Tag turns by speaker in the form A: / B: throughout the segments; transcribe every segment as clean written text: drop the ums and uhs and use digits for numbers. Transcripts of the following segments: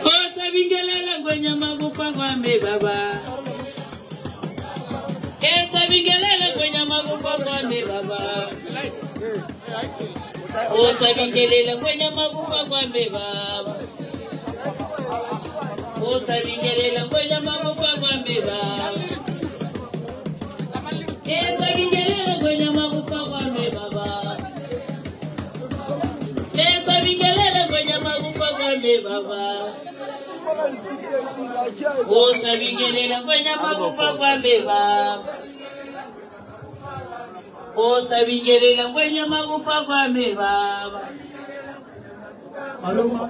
A: Osabingelela ngwenya magufa kwambe baba. Osabingelela ngwenya magufa kwambe baba. Osabingelela ngwenya magufa kwambe baba. Osabingelela ngwenya magufa kwambe baba. Osabingelela ngwenya magufa kwambe baba. Osabingelela ngwenya magufa kwambe baba. Osabingelela ngwenya magufa kwambe baba. Osabingelela ngwenya magufa kwambe baba.
B: Maluma.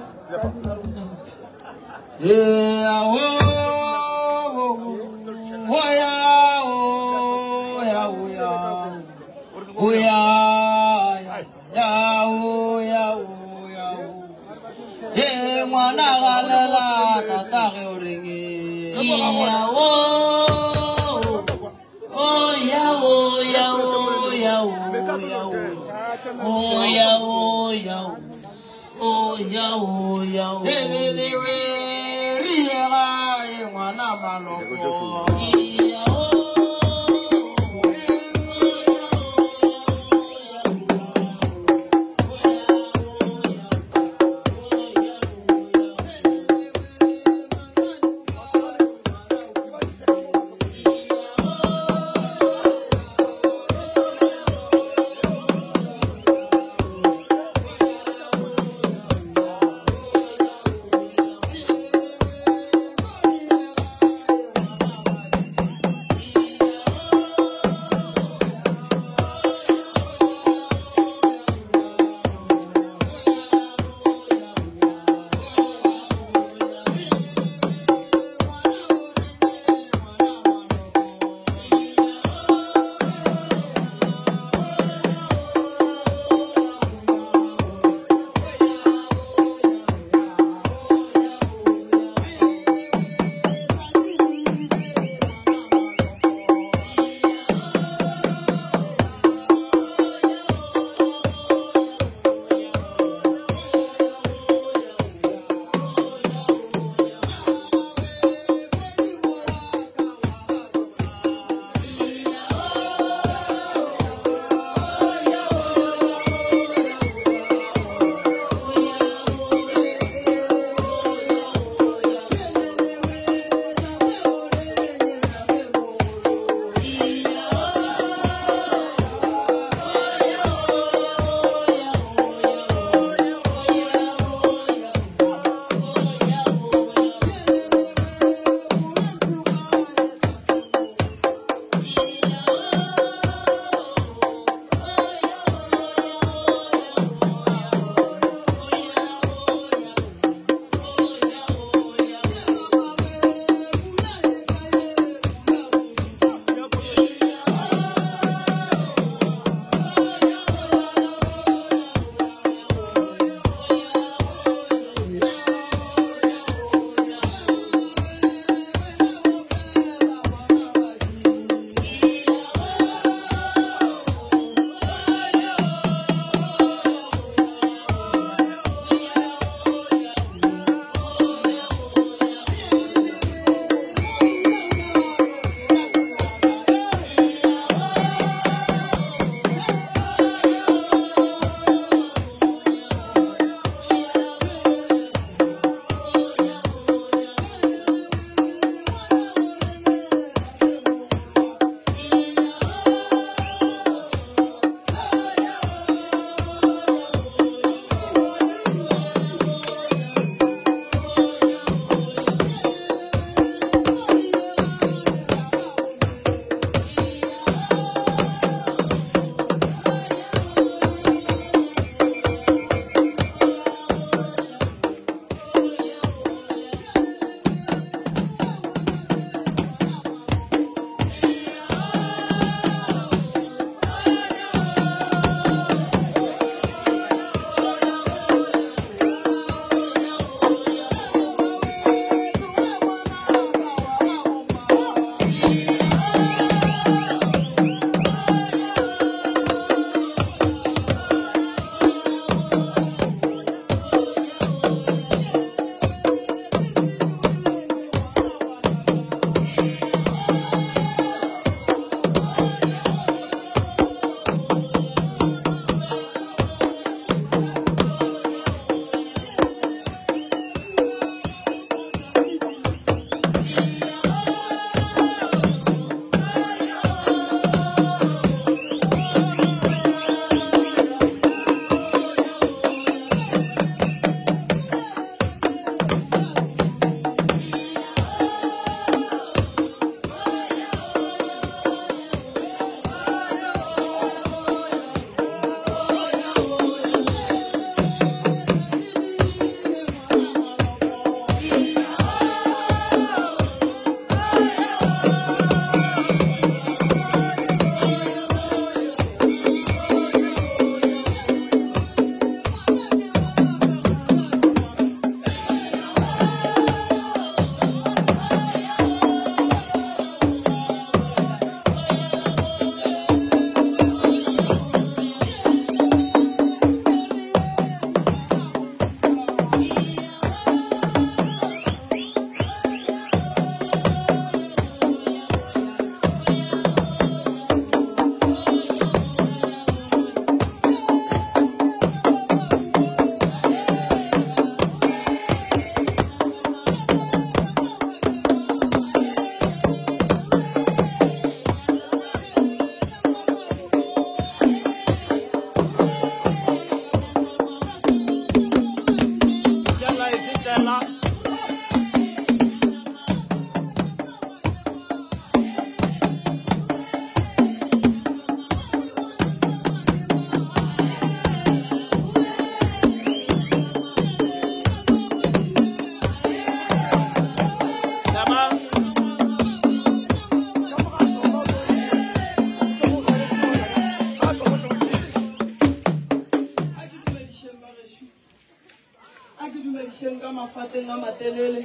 B: a ke dumedišeng ka mafateng a matelele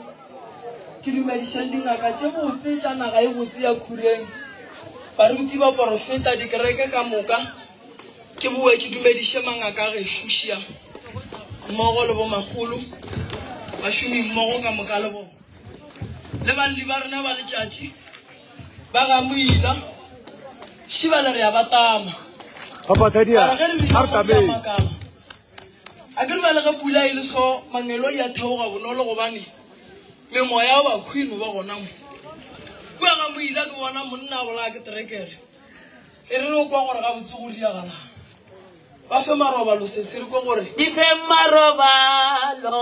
B: ke dumedišang dingaka tše botse tša naga e botse ya Khureng baruti ba porofeta dikereke ka moka ke boe ke dumediše mangaka ge šušia mmogo le bo magolo bašomi mmogo ka moka le bo le banli ba rena ba letšatši ba ga Moila šiba le re ya batama a ke re ba le ge pula e le so mangelo ya theoga bonolo gobane memoya ba khwino ba gona mo kwa ga Moila ke bona monna bola ke terekere e re o kwa gore ga botse go diagala ba fe marobalo se se re go gore
A: di fe marobalo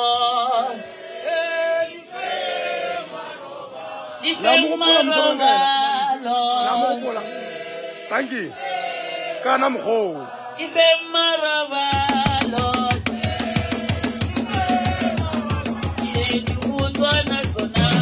A: di fe marobalo
C: thank you kana mkho
A: di fe marobalo di uzwana zona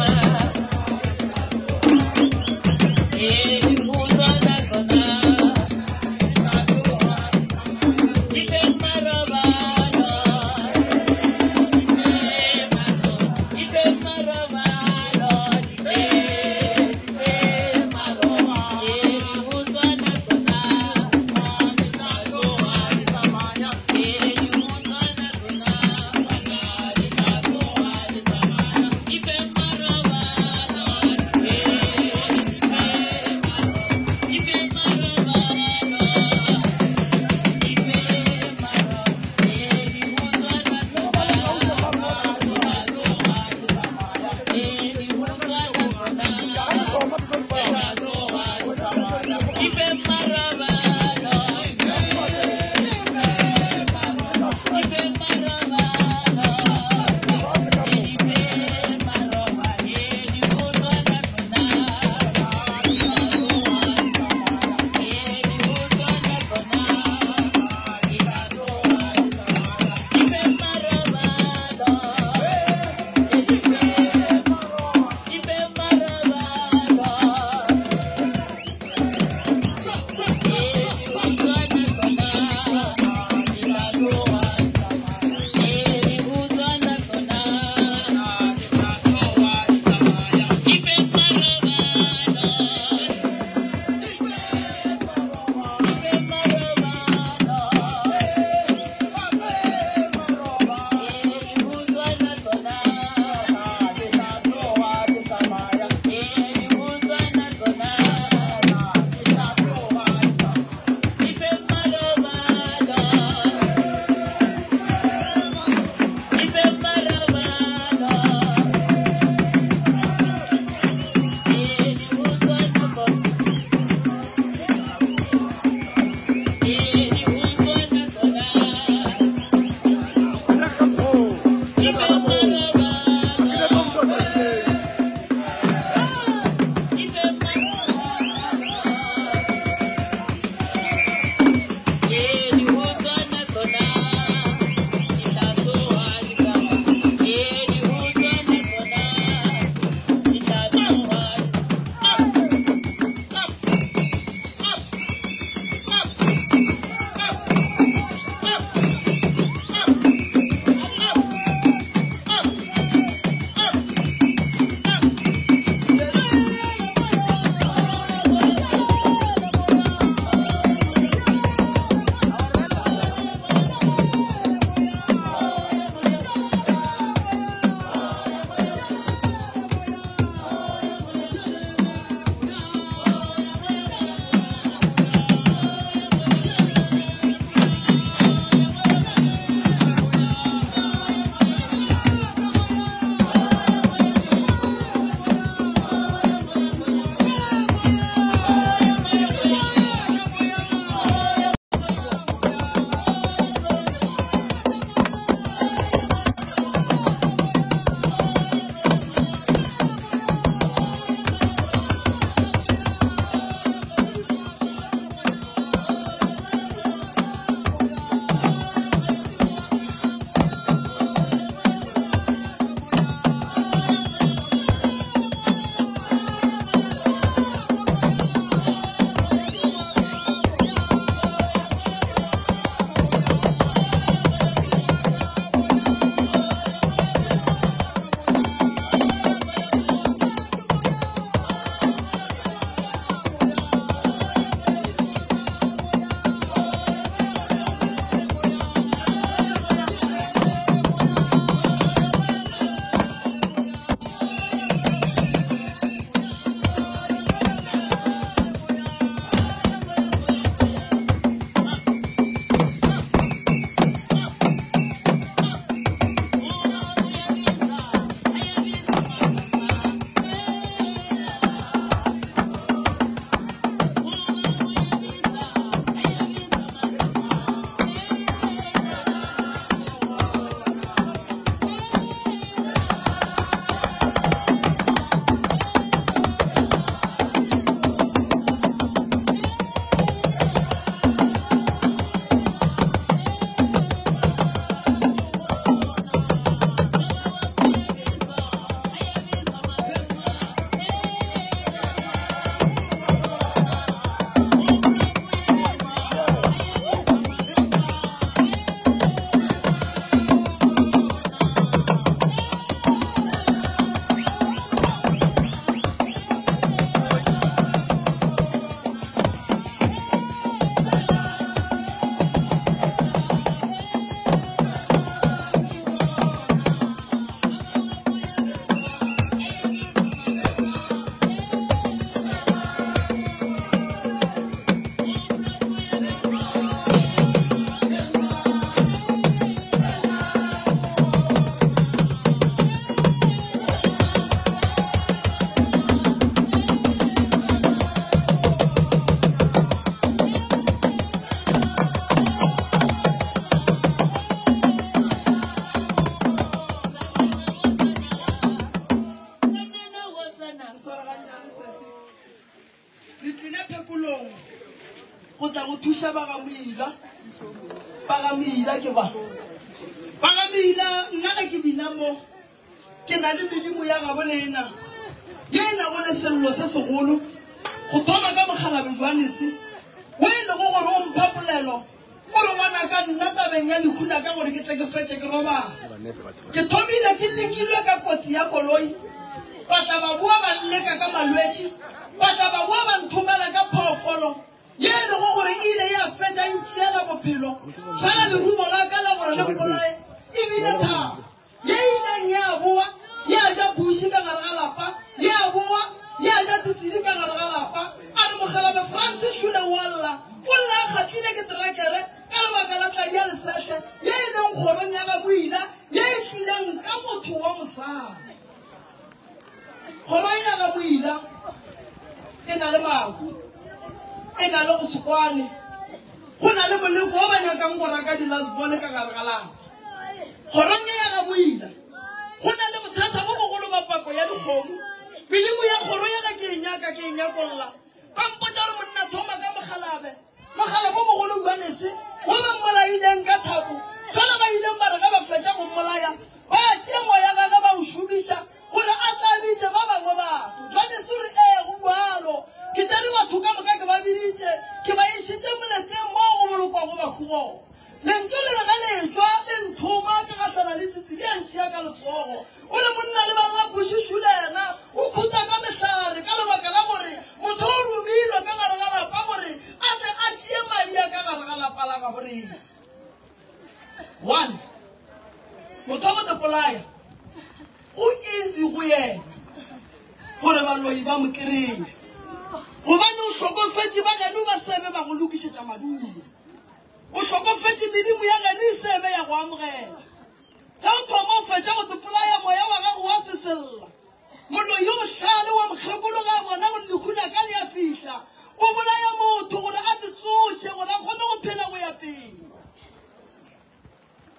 B: tla go thuša Bagamoila ke ba Bagamoila nna ga ke bina mo ke na le medimo ya gabo le ena ye ena go le sello se segolo go thoma ka Mokgalabe Johannes o ene go gore o mpapolelo o re ngwana ka nna tabeng ya lekhula ka gore ke tle ke fetse ke robala ke thomile ke lekilwe ka kotsi ya koloi ba tla ba bua ba nleka ka malwetse ba tla ba bua ba nthomela ka phoofolo ye ene go gore ile ya fetsa ntšhiela bophelo fela lerumo la ka la gore le bolae ebile thaba ye ileng ya boa ya ja bushi ka gare ga lapa ya boa ya ja tsitsidi ka gare ga lapa a re Mokgalabe Francis Shule walla o lla kgatlile ke trekere ka lebaka la tla ya lesehle ye ileng kgorong ya Gamoila ye tlileng ka motho wa mosadi kgorong ya Gamoila e na le mahu e na le go sekwane go na le moleko o ba nyakang go raka di-lasbone ka gare ga lapa kgorong ya Gamoila go na le bothata bo bogolo ba pako ya dikgomo medimo ya kgoro ya ka ke e nyakolla ba mpotsa gore monna thoma ka Mokgalabe o mogolo Johannes o ba mmolaileng ka thapo fela ba ileng ba re ga ba fetsa go mmolaya ba tšea moya gage ba o šomiša gore a tlabitše ba bangwe batho Johannes o re go boalo ke tsere batho ka moka ke ba biditše ke ba išitše moleteng mo go bolokwago bakgugong lentswe le re ga letswa le nthoma ke gasana le tsitsi di a ntšhia ka letsogo o le monna le balla Bushishulena o khutsa ka mehlare ka lebaka la gore motho o romilwe ka gare ga lapa gore a tle a tšie madi a ka gare ga lapa la Gaborena one motho wa go tepolaya go easy go yena gore baloi ba mo kry-e gobane o tlhokofetse ba gane ba sebe ba go lokišetša madulo o tlhokofetse medimo ya gane e sebe ya go amogela ga o thoma o fetša go tepolaya moya wa gago wa sesella moloi yo bohlale wa mokgekolo ga bona gore lekhula ka le ya fihla o bolaya motho gore a te tsoše gore a kgone go phela go ya pele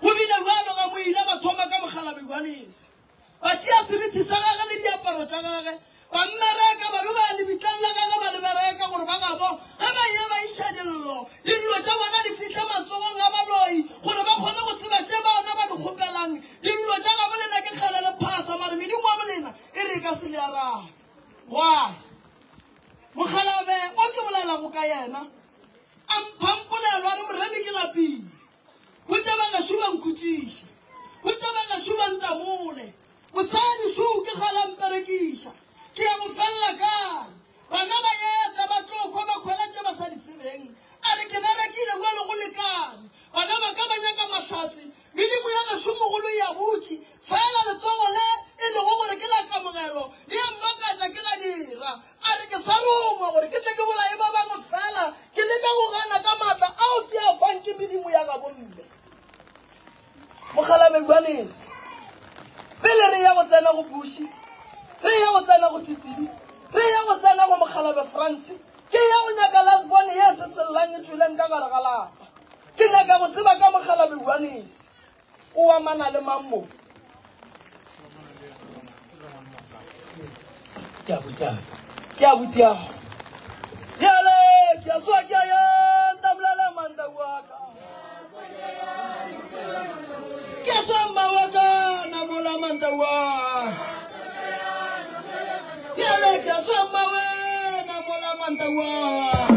B: go bile jalo Gamoila ba thoma ka Mokgalabe Johannes ba tšea seriti sa gage le diaparo tša gage ba mmereka ba be ba lebitlang la gage ba le bereka gore ba gabo ge ba ye ba iša dillo tša bona di fitlhe matsogong a baloi gore ba kgone go tseba tše bona ba di kgopelang dillo tša gabo lena ke kgale le phasa mare medimo wa bolena e re ka se le arabe why Mokgalabe o ke bolelago ka yena a mphampolelwa a re moremi ke lapile o tša ba gašo ba nkhutsiša o tša ba gašo ba ntamole mosadi šou ke kgalamperekiša ke ya go felela kae bana ba eta ba tlokgwa ba kgweletše ba sa di tsebeng a re ke berekile go le go lekane bana ba ka ba nyaka mahlatsi medimo ya gašomogolo ya botši fela letsogo le e lego gore ke la kamogelo le ya mmakatša ke la dira a re ke sa rongwa gore ke tle ke bolae ba bangwe fela ke leka go gana ka maatla ao ke a fang ke medimo ya gabomme Mokgalabe Johannes pele re ya go tsena go Bushi re ya go tsena go Tsitsidi re ya go tsena go Mokgalabe Francis ke ya go nyaka lasbone ye se sellang e tswileng ka gare ga lapa ke nyaka go tseba ka Mokgalabe Johannes o amana le mammo ke a butia yale ke a swa ke ya tamlala manda waka ke swa mawaka na mola manda wa yale ke swa mawe na mola manda wa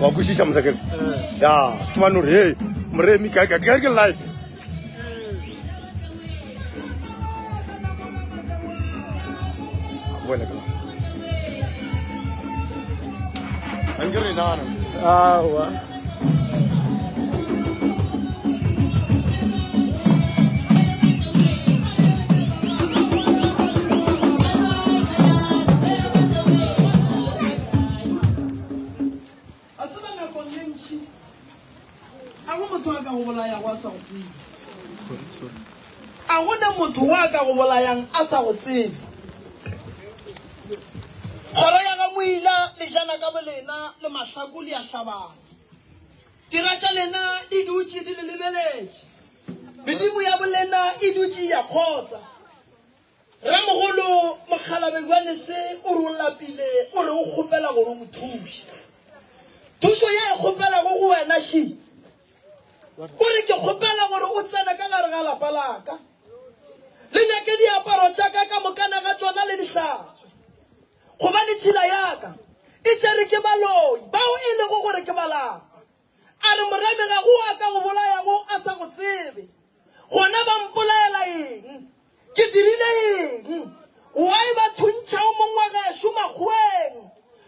C: wa kushisha msakele ya sikuma hey mremi ka live bueno kala angere nana
D: wa
B: a gona motho wa ka go bolayang a sa go tsebe kgoro ya ga moila le jana ka bolena le mahlaku le a hlabana dira tša lena di dutše di le lebeletše medimo ya bolena e dutše ya kgotsa ramogolo mokgalabelwane se o re o lapile o re o kgopela gore o mo thuše thušo ya e kgopela go wena shi o re ke kgopela gore o tsena ka gare ga lapa laka le nyake diaparo tša ka mokana ga tsona le dihlatswe gobane tšhila yaka e tšere ke baloi bao e lego gore ke balapa a re moreme ga go a ka go bolayago a sa go tsebe gona ba mpolaela eng ke dirile eng wai ba thuntšha o mongwe geso makgweng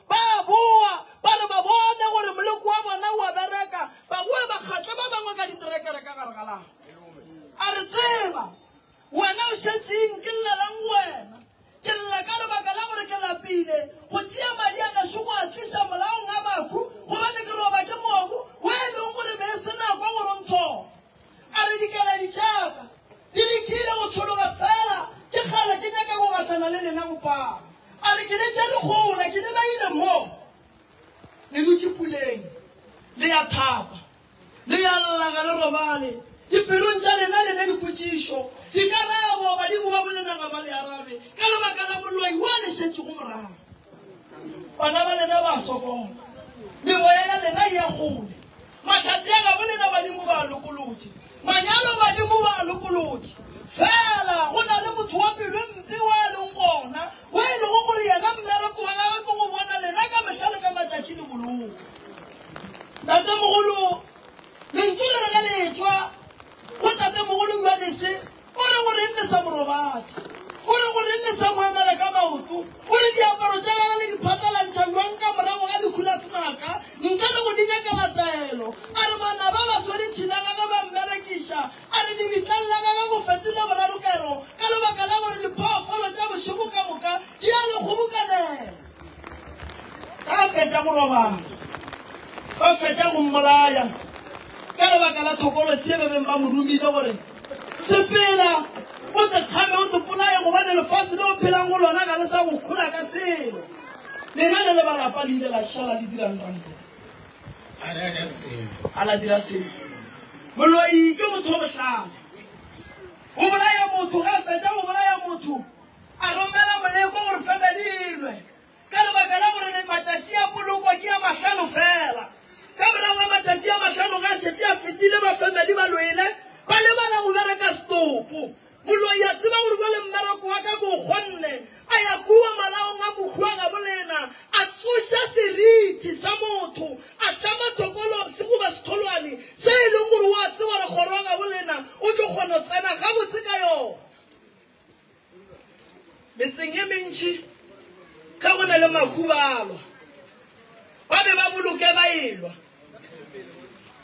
B: ba boa ba re ba bone gore moleko wa bona o a bereka ba boa ba kgatlha ba bangwe ka diterekere ka gare ga lapa a re tseba wena o šetšeng ke llelang wena ke lla ka lebaka la gore ke lapile go tšea madi a gaso go a tliša molaong a baku gobane ke roba ke mobu o e leng gore me se nako gore ntshona a re dikeledi tšaka di lekile go tshologa fela ke kgale ke nyaka go gasana le lena gopana a re ke ne tša lekgola ke ne ba ile mo le dutše puleng le ya thapa le ya llaga le robale dipelong tša lena lena dipotšišo dikarabo badimo ba bolenaga ba le arabe ka lebaka la moloi wa le šetše go morago bana ba lena ba sokola meboya ya lena e ya gole mahlatsi a ga bolena badimo ba lokolotše manyalo badimo ba lokolotše fela go na le motho wa pelo mpe wa e leng gona wa e lego gore yena mmereko wa gage ke go bona lena ka mehla le ka matšatši le boloka tatemogolo lentso le re ga letšwa go tatemogolo ngwanese o re gore nne sa morobatši o re gore nne sa moemela ka maoto o re diaparo tša gage le diphatlalantšha jwang ka morago ga dikhula senaka nka le go di nyakela taelo a re manaba ba sweditšhila gage ba mmerekiša a re lebitlang la gage go fetile borarokero ka lebaka la gore diphoofolo tša bošego ka moka di a le kgobokanela ga fetša go robala ba fetša go mmolaya ka lebaka la thokolo sebebeng ba mo rumile gore sepela o te kgame o te polaya gobane lefase le o phelang go lona ga le sa go kgola ka selo lena le le balapa le ile la šala le dirang rampo a la dira selo moloi ke motho o bohlale o bolaya motho ga fetša go bolaya motho a romela moleko gore femelilwe ka lebaka la gore matšatši a poloko ke ya mahlano fela ka morago a matšatši a mahlano ga šetše a fetile bafemedi ba loile ba lebala go bereka stopo moloi a tseba gore jale mmereko wa ka ko kgonne a ya kua malaong a mokgwa ga bolena a tsoša seriti sa motho a tlama tokolo se goba setholwane se e leng gore wa tseba re kgoro ga bolena o tlo kgona go tsena gabotse ka yona metseng ye mentšhi ka go na le makubalwa ba be ba boloke ba elwa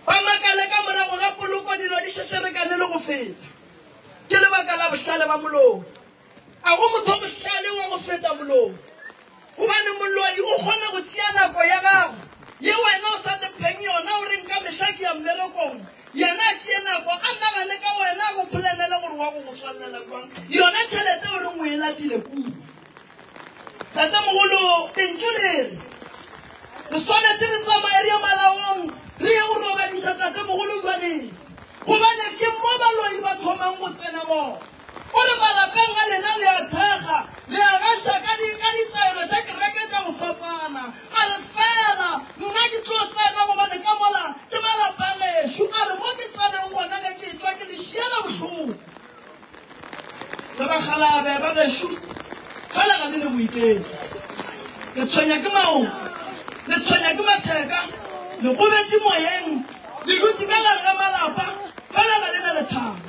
B: ba makale ka morago ga poloko dilo di šešerekane le go feta ke lebaka la bohlale ba moloi a go motho bohlale wa go feta moloi gobane moloi o kgona go tšea nako ya gago ye wena o sa tepheng yona o reng ka mehlaki ya mmerekong yena a tšee nako a nagane ka wena a go pholenele gore wa go go tswalela kwang yona tšhelete o reng o e latile kudu tatemogolo lentso lere re swanetse re tsamaere ya malaong re ye go robadiša tatemogolo jwanese gobane ke mo baloi ba thomang go tsena bona o re malapeng a lena le a thekga le a gaša ka ditaelo tša kereke tša go fapana a re fela nna ke tlo tsena gobane ka mola ke malapa gešo a re mo ke tseneng gona ge ke tswa ke le šiela bohloko le bagalabe ba gešo fela ga le le boikeng le tshwenya ke mao le tshwenya ke matheka le gobetse moyeng le dutse ka gare ga malapa fela ga le na lethabo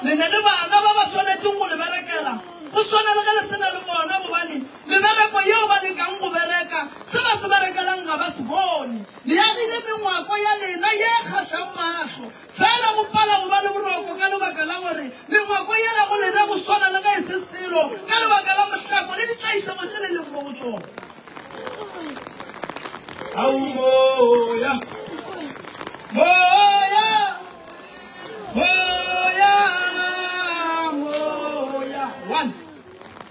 B: le na le bana ba ba tshwanetseng go le berekela go tshwana le ge le sena le bona gobane mebereko yeo ba lekang go bereka se ba se berekelang ga ba se bone le agile mengwako ya lena ye kgatlhang matlho fela go pala go ba le boroko ka lebaka la gore mengwako yela go lena go tshwana le ga e se selo ka lebaka la mohlako le ditlaišego tse le leng mo go tsona moya moya moya moya one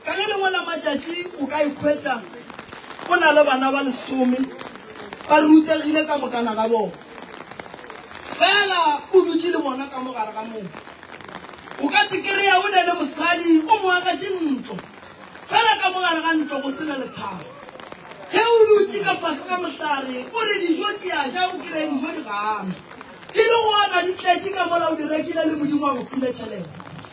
B: ka le lengwe la matšatši o ka ikhwetša go na le bana ba 10 ba rutegile ka mokana ga bona fela o dutse le bona ka mogare ga motse o ka tekereya o ne le mosadi o moagatše ntlo fela ka mogare ga ntlo go sena lethabo ge o dutse ka fase ka mohlare o re dijo ke a ja o kry dijo di gana di le gona di tletše ka mola o di rekile le modimo wa go file tšhelete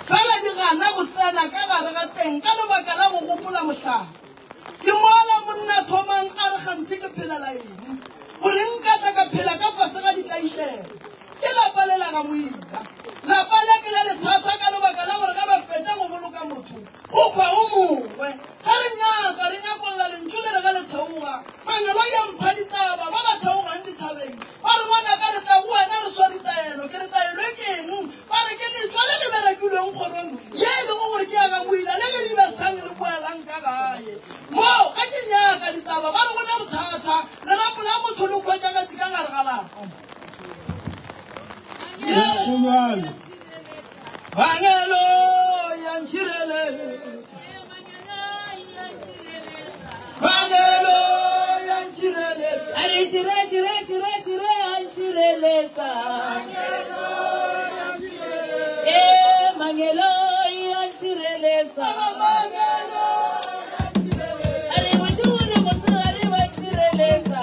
B: fela di gana go tsena ka gare ga teng ka lebaka la go gopola mohlare ke mola monna thomang a re gantse ke phelela eng gore nka tla ka phela ka fase ga ditlaišego ke lapa le la ga moila lapa le ke le lethata ka lebaka la gore ga ba fetsa go boloka motho go kgwa o mongwe ga re nyakolla lentšu le re ga le theoga mangelo ya mpha ditaba ba ba theogang dithabeng ba re bona ka re tla go wena re swa ditaelo ke re taelo e keng ba re ke letswa le le berekilweng kgorong ye e lego gore ke ya ga moila le le ribasang le boelang ka gae mo ga ke nyaka ditaba ba re gona bothata lerapo la motho le kgwetsagatse ka gare ga lapa bangelo ya ntšhireletša bangelo ya ntšhireletša
A: are shire ya ntšhireletša mangelo ya ntšhireletša are mošomo le mosegare ba ntšhireletša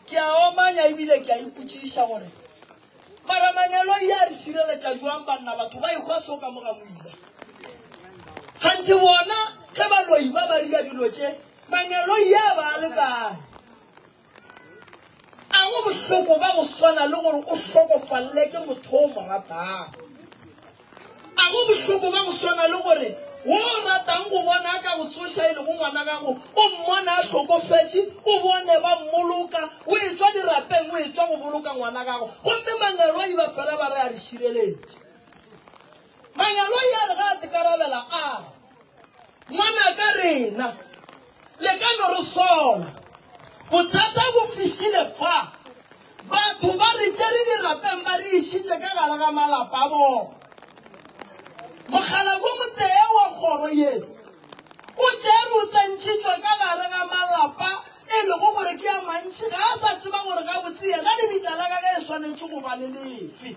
B: ke a omanya ebile ke a ipotšiša gore mara manyalo ya re šireletša jwang banna batho ba ikgwa so ka moga moila gantši bona ge baloi ba ba dira dilo tše manyalo ya ba le kae bohloko ba go swana le gore o hlokofalle ke motho o mo ratang a go bohloko ba go swana le gore wo ratang go bona ka go tsoša ile go ngwana gago o mmona a hlokofetše o bone ba mmoloka o etswa dirapeng o etswa go boloka ngwana gago gomme mangelo a iba fela ba re a re šireletše mangelo ya re ga a tekarabela a ngwana ka rena le ka no re sola bothata bo fihlile fa batho ba re tšere dirapeng ba re išitše ka gare ga malapa a bona mogala go motee wa kgoro ye o tšere o tsentšhitšwe ka gare ga malapa e lego gore ke ya mantši ga a sa tseba gore ga botsea ga lebitla la ka ge e swanetše go ba le lefe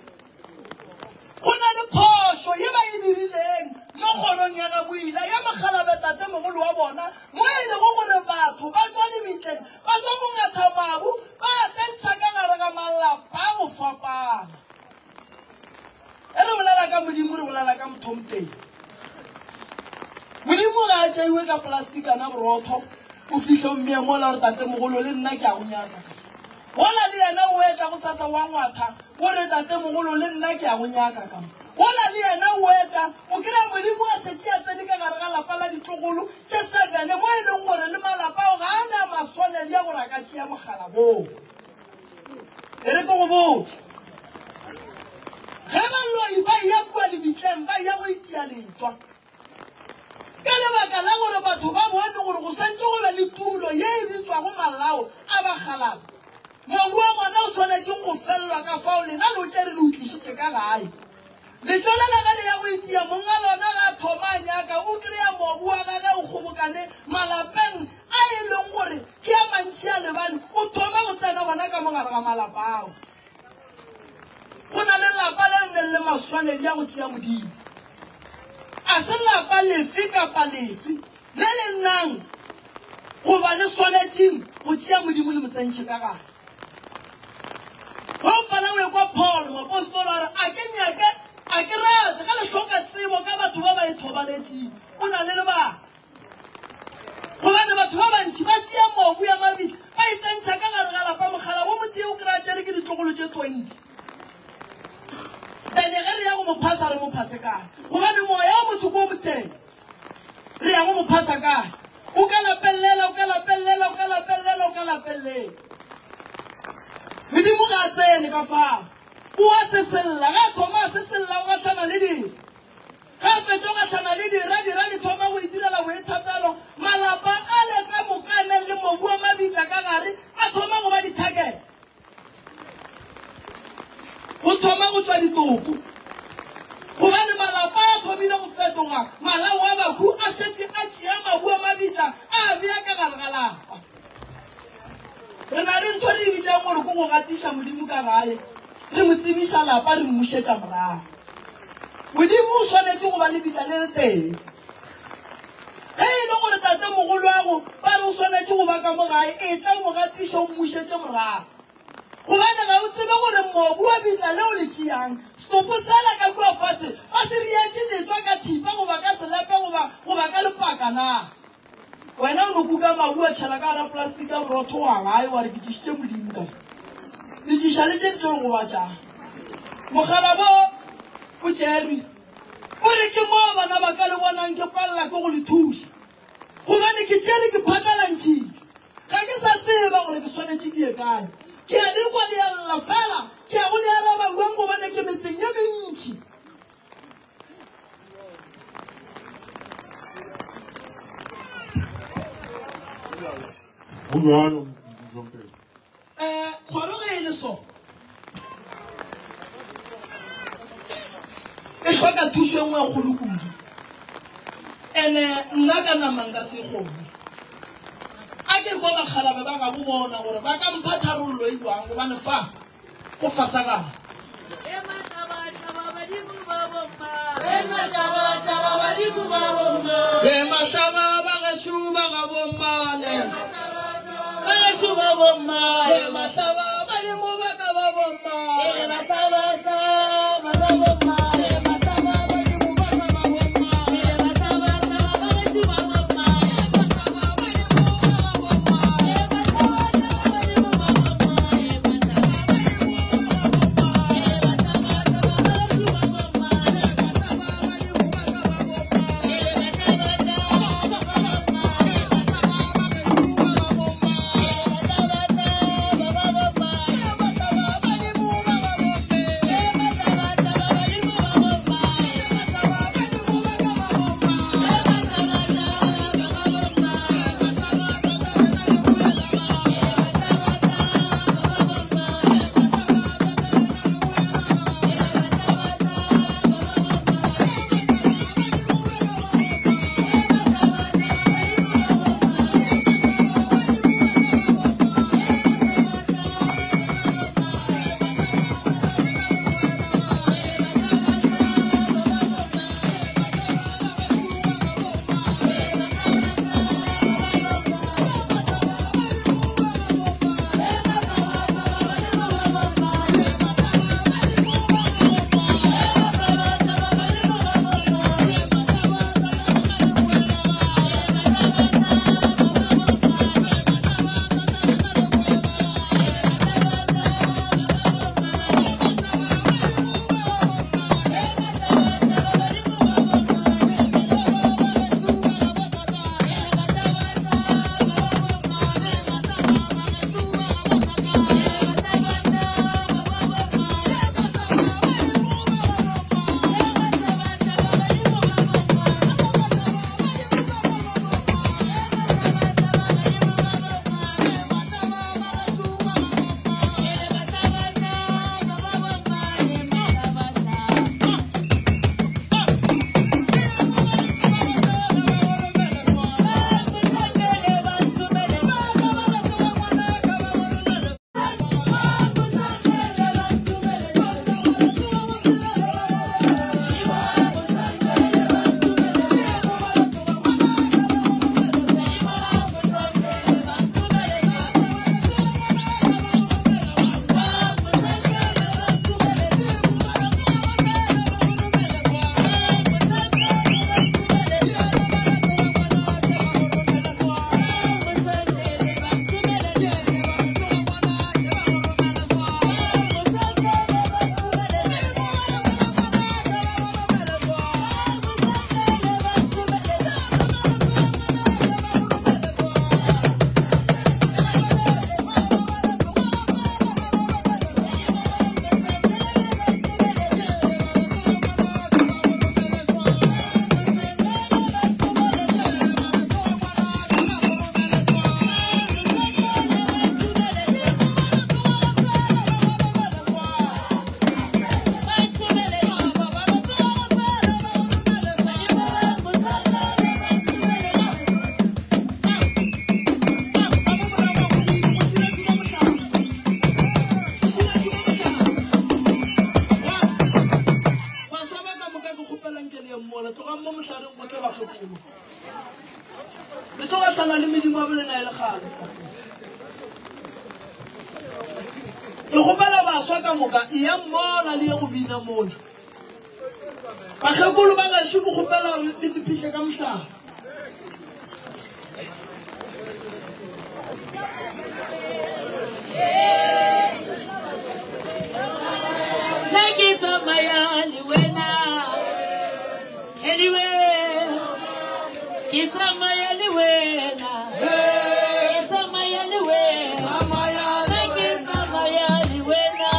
B: go na le phošo ye ba e dirileng mo kgorong ya ga boila ya mogalabe tatemogolo wa bona mo e lego gore batho ba tswa lebitleng ba tswa go ngatha mabu ba tsentšha ka gare ga malapa a go fapana e re bolela ka modimo re bolela ka mothomteng modimo ga a tšeiwe ka plastikana borotho o fihle mmea mola gore tatemogolo le nna ke a go nyaka wala le yena o etla go sasa wa ngwatha o re tatemogolo le nna ke a go nyaka ka wala le yena o etla o kry-a modimo a setse a tsene ka gare ga lapa la ditlogolo tše 7 mo e leng gore le malapa ao ga a ne a maswanedi ya gore a ka tšea mogala boo e re ke go botse ge baloi ba ya kua lebitleng ba ya go itia letswa ka lebaka la gore batho ba bone gore go santse go be le tulo ye e bitswago malao a bagalaba mobu wa ngwana o tshwanetse go felelwa ka fao lena le o tlere le utlišitše ka gae letswela la ga le ya go itia monga lona ga a thoma a nyaka o kry-a mobu wa gage o kgobokane malapeng a e leng gore ke ya mantši a lebane o thoma go tsena gona ka mogare ga malapa ao go na le lapa le le neng le maswanedi ya go tšea modimo a se lapa lefe kapa lefe le le nnang goba le swanetšeng go tšea modimo le motsentšhe ka gare go fela o ekwa paul moapostolo a re a ke rate ka le hloka tsebo ka batho ba ba e thobaletšeng o na le lebaka gobane batho ba bantši ba tšea mobu ya mabitla ba itsentšha ka gare ga lapa mogala wo motee o kry-a tšere ke ditlogolo tše 20 ene ge re ya go mophasa re mophase kae gobane moya wa motho ko moteng re ya go mophasa kae o ka lapellela modimo ga a tsene ka fao o a seselela ga a thoma a seselela o gahlana le dira ga a fetša o gahlana le dira di thoma go itirela boethatelo malapa a le ka mokaneng le mobu wa mabitla ka gare a thoma go ba dithakela go thoma go tswa ditoko gobane malapa a thomile go fetoga malao a bahu a šetše a tšea mabu a mabitla a bea ka gare ga lapa re na le ntho re e bitšang gore ko go gatiša modimo ka gae re mo tsebiša lapa re mmušetša morago modimo o tshwanetse go ba le bitla le le teng ge e le gore tatemogolo ago ba re o tshwanetse go ba ka mo gae e tla mo gatiša o mmušetše morago gobane ga o tsebe gore mobu wa bitla leo le tšeang stopo sela ka kua fase ba se rietše letswa ka thipa goba ka selepe goba ka lepaka na wena o nokuka mabu a tšhela ka gara plastic a borotho wa gae wa re ke tšešitše modimo ka le tšiša le tše di tlo go batšang mogala bo o tšerwe o re ke mo bana ba ka le bonang ke palela ke go le thuša gobane ke tšere ke phatlalantšhitšwe ga ke sa tseba gore ke swanetše ke ye kae ke a lekwa le ya lla fela ke a go le araba buang gobane ke metseng ye mentši kgoro ge e le so e tlhoka thušo engwe ya kgolo kudu ene nna ka namang ka se kgone a ke kwa bakgalabe ba ga go bona gore ba ka mpha tharollo e jwang gobane fa go fasagana mašaba ba gešo ba ga bommane mašaba badimo ba ka ba bommane ka moka ya mona le go bina mona bakgekolo ba ga se go gopela le diphihle ka mosala
A: Nakita mayali wena anyway kita mayali wena kita mayali wena nakita mayali wena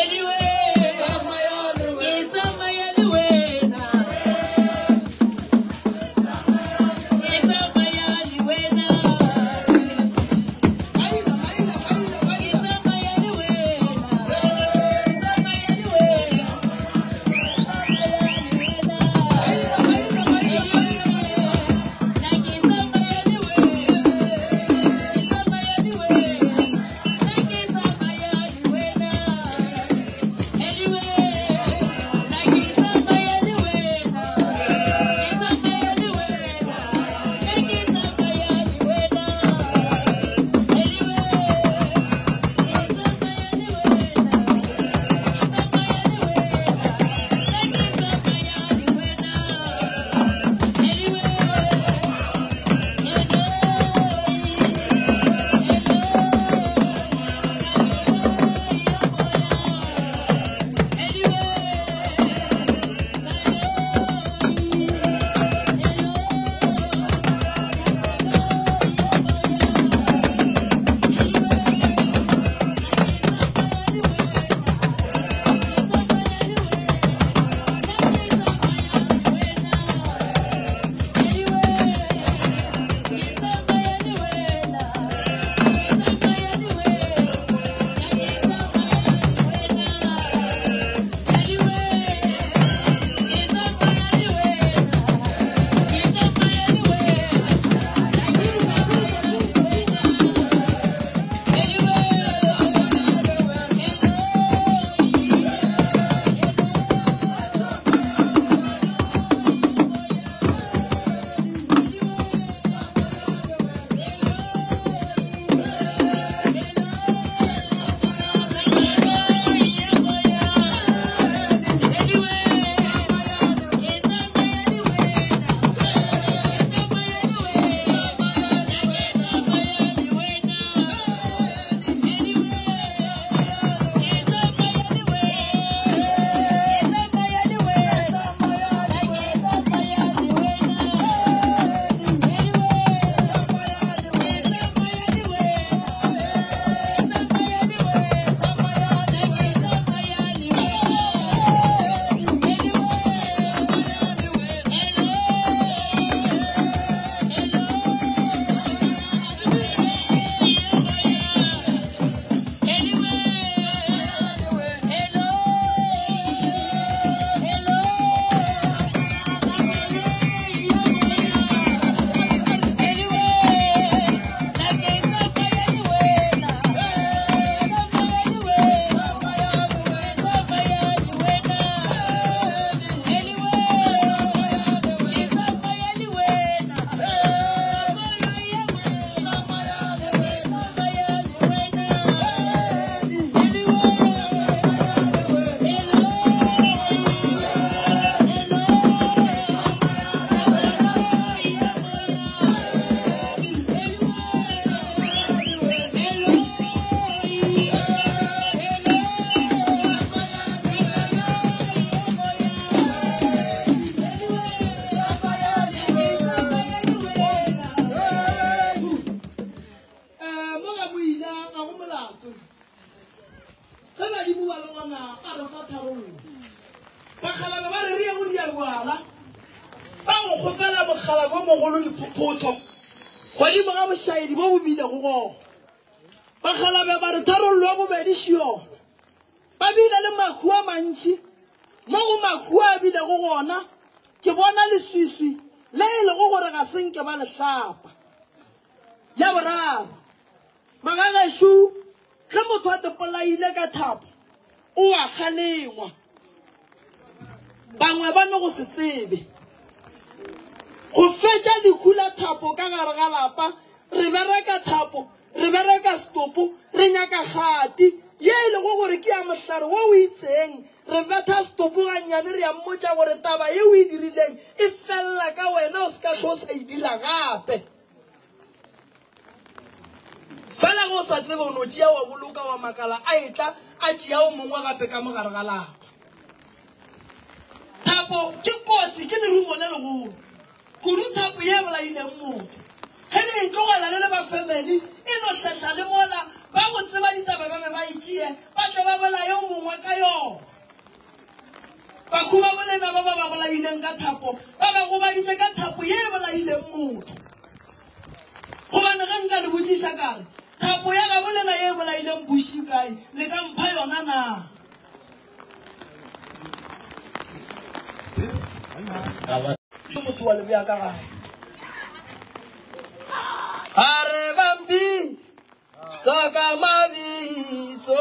A: anyway kita mayali wena kita mayali wena
B: ya boraro magageshu ge motho a topolaile ka thapo o a kgalengwa bangwe ba no go se tsebe go fetša dikula thapo ka gare ga lapa re bereka thapo re bereka stopo re nyaka gati ye le go mohlare wo o itseng re betha setopoganyane re ya mmotsa gore taba ye o e dirileng e felela ka wena o se ka tlo o sa e dira gape fela go sa tsebe o no tšea wa boloka wa makala a etla a tšea o mongwe gape ka mogare ga lapa thapo ke kotsi ke lerumo le legolo kudu thapo ye bolaileng motho ge le ntlogela le ba family e no hletša le mola ba go tseba ditaba ba be ba itšee ba tle ba bolaye o mongwe ka yona bakhu ba bolena ba ba bolaileng ka thapo ba ba gobaditše ka thapo ye bolaileng motho gobane ge nka le botšiša kare thapo ya ga bolena ye bolaileng buši kae le ka mpha yona na motho wa lebea ka gae are bampi saka mabitso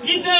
A: Dice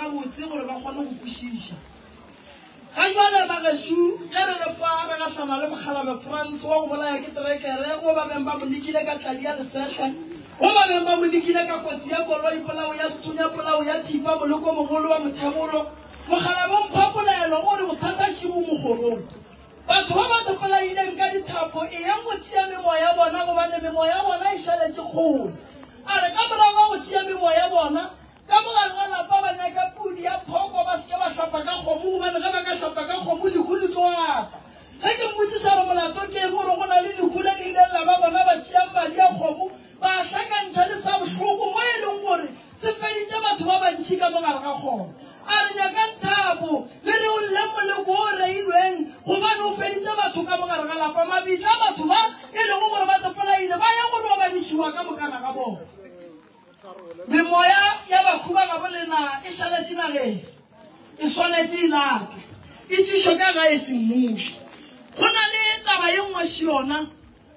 B: gabotse gore ba kgone go kwishisha ga jwale ba geshu ge re le fa re gatlana le Mokgalabe France wa go bolaya ke terekere go ba beng ba mo lekile ka tladi ya lesetlhe go ba beng ba mo lekile ka kotsi ya koloi polao ya sethunya polao ya thipa moloko mogolo wa mothebolo Mokgalabe o mphapolela gore bothata šibo mogorong batho ba ba topolaileng ka dithapo e yang go tšea memoya ya bona gobane memoya ya bona e šaletše kgolo a re ka morago go tšea memoya ya bona ka mogare ga lapa ba nyaka pudi ya phoko ba seke ba hlapa ka kgomo gobane ge ba ka hlapa ka kgomo lehu le tlo ata ge ke mmotsiša re molato ke eng gore go na le lehu le le ileng la ba bona ba tšeang madi ya kgomo ba hlakantšha le sa bohloko mo e leng gore se feditše batho ba bantšhi ka mogare ga kgomo a re nyaka nthapo le re o lle moleko o reilweng gobane o feditše batho ka mogare ga lapa mabitla batho ba e lego gore ba topolaile ba ya gore ba badišiwa ka mokana ga bona memoya ya bakhuba ga bolena e šaletše nageng e swanetše e lake e tšišo ka ga e seng mmušo go na le taba ye nngwe yona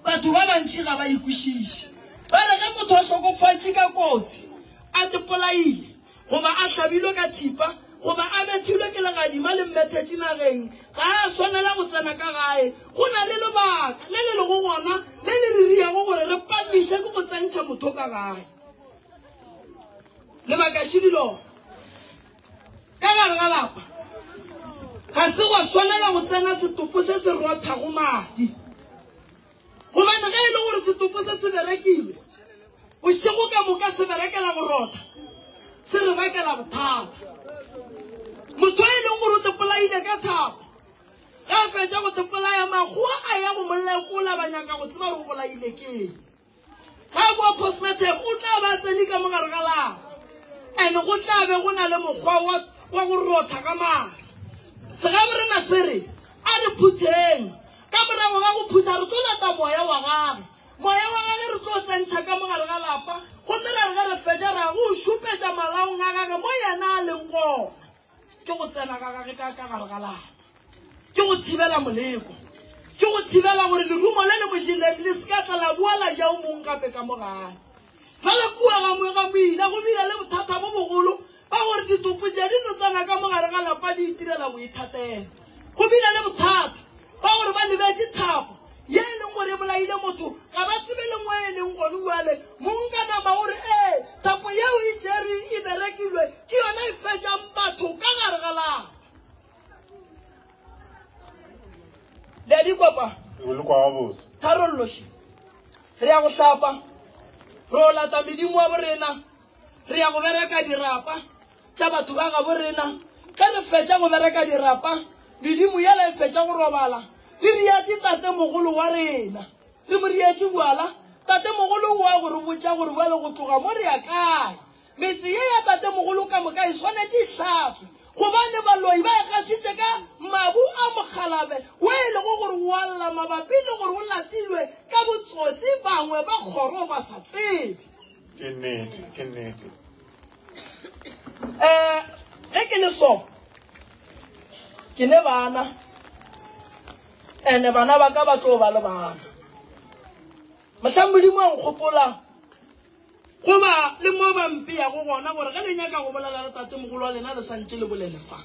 B: batho ba bantši ga ba ikwešiše ba re ge motho a hlokofatše ka kotsi a topolaile goba a hlabilwe ka thipa goba a bethilwe ke legadima le mmethetše nageng ga a swanela go tsena ka gae go na le lebaka le le lego gona le le ririago gore re pamiše ke go tsentšha motho ka gae lebaka šedilo ka gare ga lapa ga se go swanela go tsena setopo se se rothago madi gobane ge e le gore setopo se se berekile bošego ka moka se berekela go rotha se re bakela bothata motho e leng gore o topolaile ka thapo ga a fetša go topolaya makgowa a ya go molekola ba nyaka go tseba go bolaile keng ga a boa postmortem o tla ba tsene ka mogare ga lapa and go tla be go na le mokgwa wa go rotha ka madi segaborena se re a re phutheng ka morago ga go phutha re tlo lata moya wa gage re tlo tsentšha ka mogare ga lapa gomme re ge re fetša ra go šupetša malaong a gage mo yena a leng gona ke go tsena ka gage ka gare ga lapa ke go thibela moleko ke go thibela gore lerumo le le mojileng le se ka tla la bua la ja o mongwe gape ka mo gae fela kua ga moila go bile le bothata bo bogolo ba gore ditopo tša di no tsena ka mogare ga lapa di itirela boithatela go bile le bothata ba gore ba lebetse thapo ye e leng gore e bolaile motho ga ba tsebe le ngwe e leng gone jale monka nama gore thapo yeo e jere e berekilwe ke yona e fetšang batho ka gare ga lapa le dikopa tharolloši re ya go hlapa re o lata medimo wa borena re ya go bereka dirapa tša batho ba ga borena ge re fetša go bereka dirapa medimo yela e fetša go robala le riatše tate mogolo wa rena le mo riatše bjala tate mogolo wa gore botša gore bjale go tloga mo re ya kae metse ye ya tate mogolo ka moka e swanetše e hlatswe gobane baloi ba e gašitše ka mabu a Mokgalabe o e lego gore o alla mabapi le gore o latilwe ka botsotsi bangwe ba kgoro ba sa tsebe
C: ke nnete
B: ge ke le so ke ne bana ene bana ba ka ba tlo ba le bana mohlang modimo a nkgopola goba le mo ba mpe ya go gona gore ge le nyaka go bolela le tate mogolo wa lena le santše le bolele fa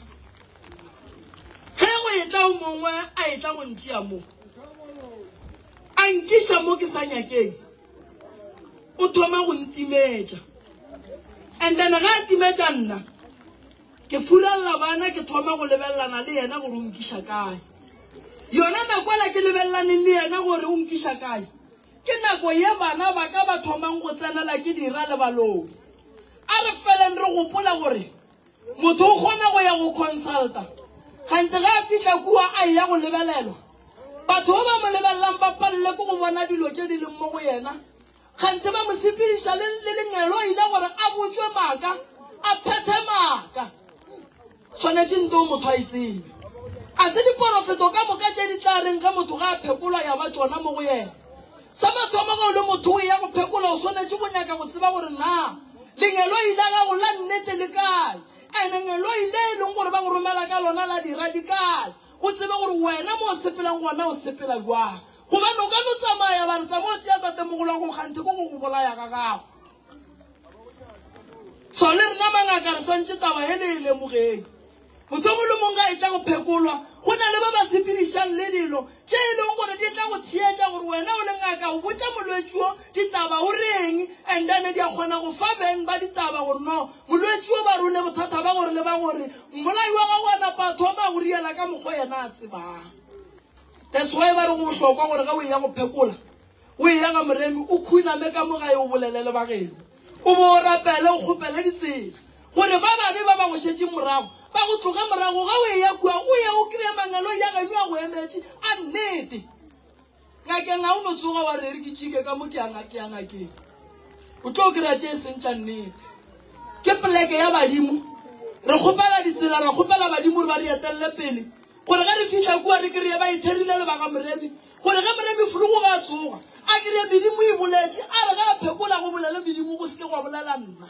B: ge go e tla o mongwe a e tla go ntšea mo a nkiša mo ke sa nyakeng o thoma go ntimetša and then ga a timetša nna ke furalela bana ke thoma go lebelelana le yena gore o nkiša kae yona nakwela ke lebelelaneng le yena gore o nkiša kae ke nako ye bana ba ka ba thomang go tsenela ke dira le balong a re feleng re gopola gore motho o kgona go ya go consulta gante ga a fitlha kua a ya go lebelelwa batho ba ba mo lebelelang ba palele ko go bona dilo tše di leng mo go yena gante ba mo sepediša le lengelo ile gore a botswe maaka a phethe maaka swanetše nto motho a itsebe a se diporofeto ka moka tše di tla reng ga motho ga a phekolwa ya ba tsona mo go yena sa mathomo ga o le motho o ya go phekola o swanetše go nyaka go tseba gore na lengelo ile ga go la nnete le kae ene ngelo ile e leng gore ba go romela ka lona la di-radical o tsebe gore wena mo o sepelang gona o sepela jwang gobane o ka no tsamaya ba re tsa mo tšea tate mogolo wa go kgante ko go bolaya ga gago so le rena mangaka re santse taba e le lemogeng motho mo le mongwe a etla go phekolwa go na le ba ba sepedišang le dilo tše e leng gore di tla go tsheetša gore wena o le ngaka o botša molwetši o ditaba o reng and then di a kgona go fa beng ba ditaba gore no molwetši o ba rone bothata ba gore le ba gore mmolai wa gago a napa a thoma go riela ka mokgwa yena a tsebang that's why ba re go bohlokwa gore ga o ya go phekola o ya ga moremi o khuname ka mo gae o bolelele ba geno o bo rapele o kgopele ditsela gore ba babe ba ba go šetse morago ba go tloga morago ga o ya kua o ya o kry-a mangelo ya ganyo a go emetše a nnete ngakeng ga o no tsoga wa rere ke tšhike ka mo ke ya ngakeng o tlo o kry-a tše e sentša nnete ke poleke ya badimo re kgopela ditsela re kgopela badimo re ba re etelele pele gore ga re fitlha kua re kry-e ba itherile le ba ga moremi gore ga moremi fologo ga a tsoga a kry-e bedimo e boletše a re ga a phekola go bolele bedimo go seke go bolela nna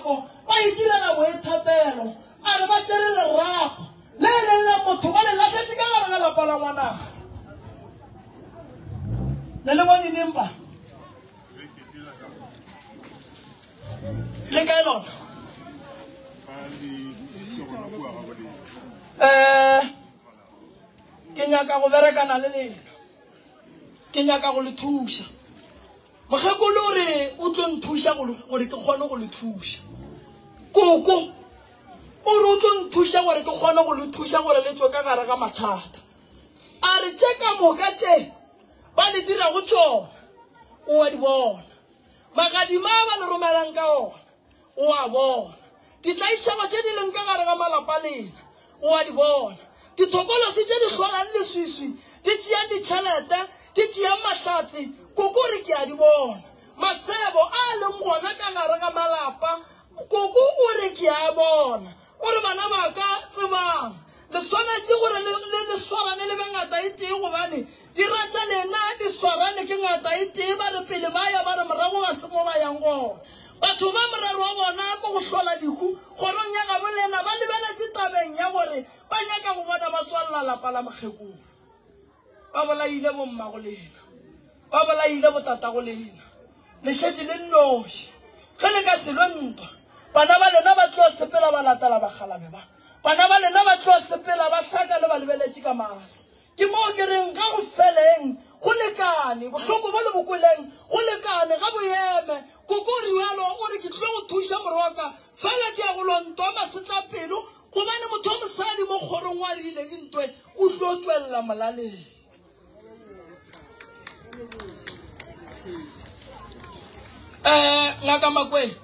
B: mafoko ba itirela boethatelo a re ba tsere lerapo le leng la motho ba le latlhetse ka gare ga lapa la ngwana le bone nempa le kae lona ke nyaka go berekana le lena ke nyaka go le thuša mogekolo o re o tlo nthuša gore ke kgone go le thuša koko o re o tlo nthuša gore ke kgone go le thuša gore le tswe ka gare ga mathata a re tše ka moka tše ba le dirago tšona o wa di bona magadima a ba le romelang ka ona o a bona ditlaišago tše di leng ka gare ga malapa lena o wa di bona dithokolosi tše di hlolang leswiswi di tšeang ditšhelete di tšeang mahlatse koko re ke a di bona masebo a leng gona ka gare ga malapa koko o re ke a bona o re bana ba ka tsebang le swanetše gore le swarane le be ngata e tee gobane di ratša lena di swarane ke ngata e tee ba re pele ba ya ba re morago ga se mo ba yang gona batho ba morero wa bona ko go hlola diku gorong ya gabo lena ba lebeletše tabeng ya gore ba nyaka go bona ba tswalela lapa la mokgekolo ba bolaile bomma go lena ba bolaile botata go lena le šetše le nnoši ge le ka selwe ntwa bana ba lena ba tlo sepela ba latela bagalabe ba bana ba lena ba tlo sepela ba hlaka le ba lebeletše ka mahlo ke moo ke reng ka go feleng go lekane bohloko bo le bokweleng go lekane ga boeme koko o rialo o re ke tlo go thuša moroka fela ke ya go lontwa masetlapelo gobane motho wa mosadi mo kgorong wa rile ke ntwe o tlo tswelela molaleng ngaka Makwena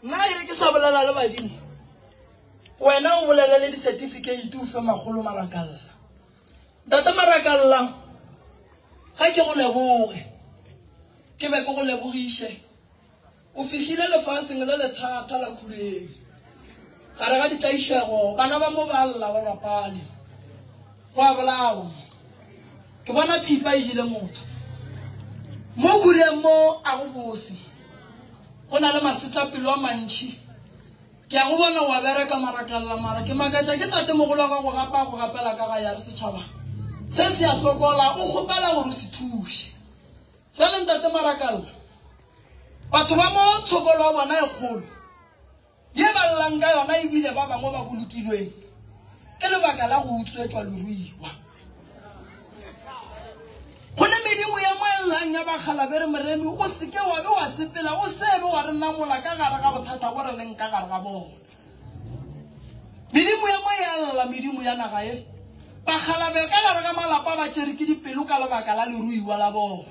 B: nna e re ke sa bolela le badimo wena o bolela le di-certificate o fe magolo Marakalla Tata Marakalla ga ke go leboge ke be ke go lebogiše o fihlile lefaseng le lethata la Khureng gare ga ditlaišego bana ba mo ba lla ba bapale go a bolawa ke bona thipa e jile motho mo Khureng mo a go bose go na le masetlapelo a mantši ke a go bona wa bereka Marakalla mara ke makatša ke tate mogolo ga go gapa go gapela ka ga ya re setšhaba se se a sokola o kgopela gore o se thuše jale ntate Marakalla batho ba mo tshokolo wa bona e kgolo ye ba llang ka yona ebile ba bangwe ba bolokilweng ke lebaka la go utswetswa leruiwa go le medimo ya moellang ya bagalabere moremi o seke wa be wa sepela o sebe wa re namola ka gare ga bothata bo re leng ka gare ga bona medimo ya moella medimo ya naga e bagalabe ka gare ga malapa ba tšere ke dipelo ka lebaka la leruiwa la bona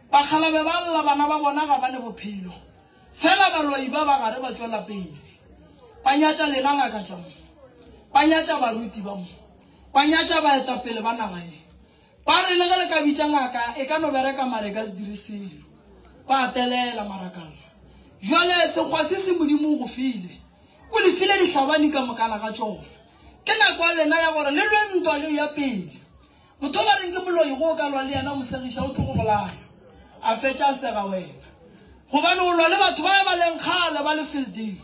B: bagalabe ba lla bana ba bona ga ba ne bophelo fela baloi ba ba gare ba tswela pele ba nyatša lena ngaka tša mo ba nyatša baruti ba mo ba nyatša baetapele ba naga e ba re le ge le ka bitša ngaka e ka no bereka mare ka se dire selo ba atelela Marakalla jale sekgwa se se modimo go file o le file dihlabani ka mokala ga tšona ke nako ya lena ya gore le lwentwa leo ya pele motho ba reng ke moloi go ka lwa le yena mosegiša o tlo go bolaya a fetša a sega wena gobane o lwa le batho ba ba leng kgale ba le fielding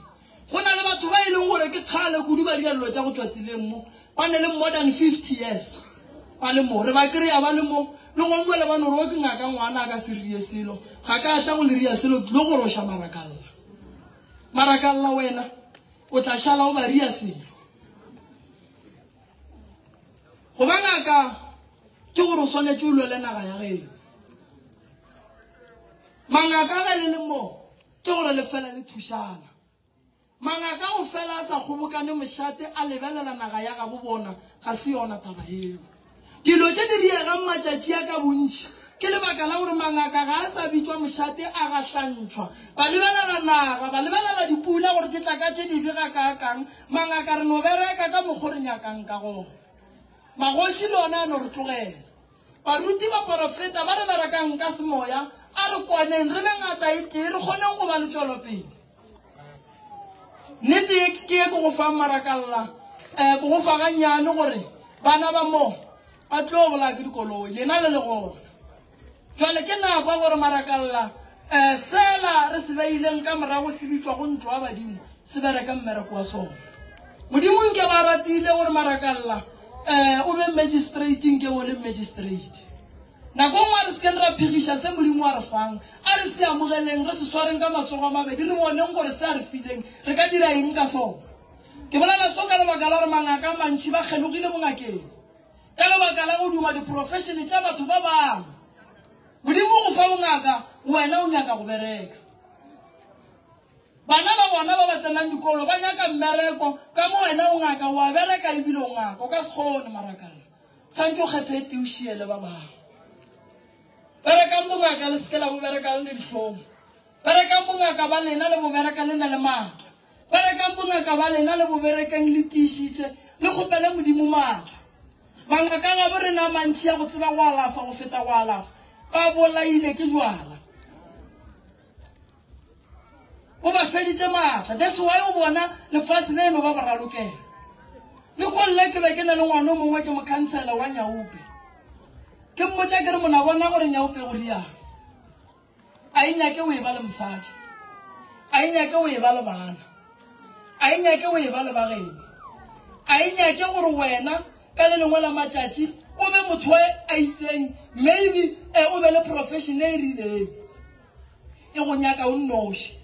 B: go na le batho ba e leng gore ke kgale kudu ba dira dilo tša go tswa tseleng mo ba ne le more than 50 years ba le mo re ba kry-a ba le mo le gongwe le ba no re o ke ngaka ngwana a ka se rie selo ga ka ata go le ria selo tlo go roša Marakalla wena o tla šala o ba ria selo go ba ngaka ke gore o swanetše o lwele naga ya geno mangaka ga le le mo ke gore le fela le thušana mangaka go fela a sa kgobokane mošate a lebelela naga ya gabo bona ga se yona taba eo dilo tše di riegang matšatši a ka bontši ke lebaka la gore mangaka ga a sa bitšwa mošate a gahlantšhwa ba lebelela naga ba lebelela dipula gore ke tlaka tše di bega kakang mangaka re no bereka ka mokgo re nyakang ka gona magoši le ona a no re tlogela baruti ba porofeta ba re berekang ka semoya a re kwaneng re be ngata e tee re kgoneng go ba le tšwelopele nnete ke ye ke go fa Marakalla ke go fa gannyane gore bana ba mo ba tlo bola ke dikoloi lena le le gona jale ke nako gore Marakalla sela re se baileng ka morago se bitswa go ntlo wa badimo se bereka mmereko wa sona modimo nke ba ratile gore marakalla o be magistrating ke bole magistrate nako ngwe re se ra phigisha se modimo a re fang a re se amogeleng re se swareng ka matsogo a mabedi re boneng gore se a re fileng re ka dira eng ka sona ke bolela so ka lebaka la gore mangaka a mantši ba kgelogile bongakeng ka lebaka la go duma di-profession tša batho ba bangwe modimo go fa bongaka wena o nyaka go bereka bana ba bona ba ba tsenang dikolo ba nyaka mmereko ka mo wena o ngaka wa bereka ebile o ngaka o ka se kgone marakala santse o kgetho e teušiele ba bangwe berekang bongaka le seke la bo bereka le ne ditlhomo berekang bongaka ba lena le bo bereka le na le maatla berekang bongaka ba lena le bo berekang le tiišitše le kgopele modimo maatla mangaka ga bo rena mantši ya go tseba go alafa go feta go alafa ba bolaile ke jwala o ba feditše maatla that's why o bona lefase le eno ba ba ralokela le kolle ke be ke na le ngwana o mongwe ke mokhansela wa Nyaupe ke mmotša ke re mona bona gore Nyaupe go riang a inyake o e ba le mosadi a inyake o e ba le bana a inyake o e ba le bageno a inyake gore wena ka le lengwe la matšatši o be motho a itseng maybe o be le profession e rileng e go nyaka o nnoši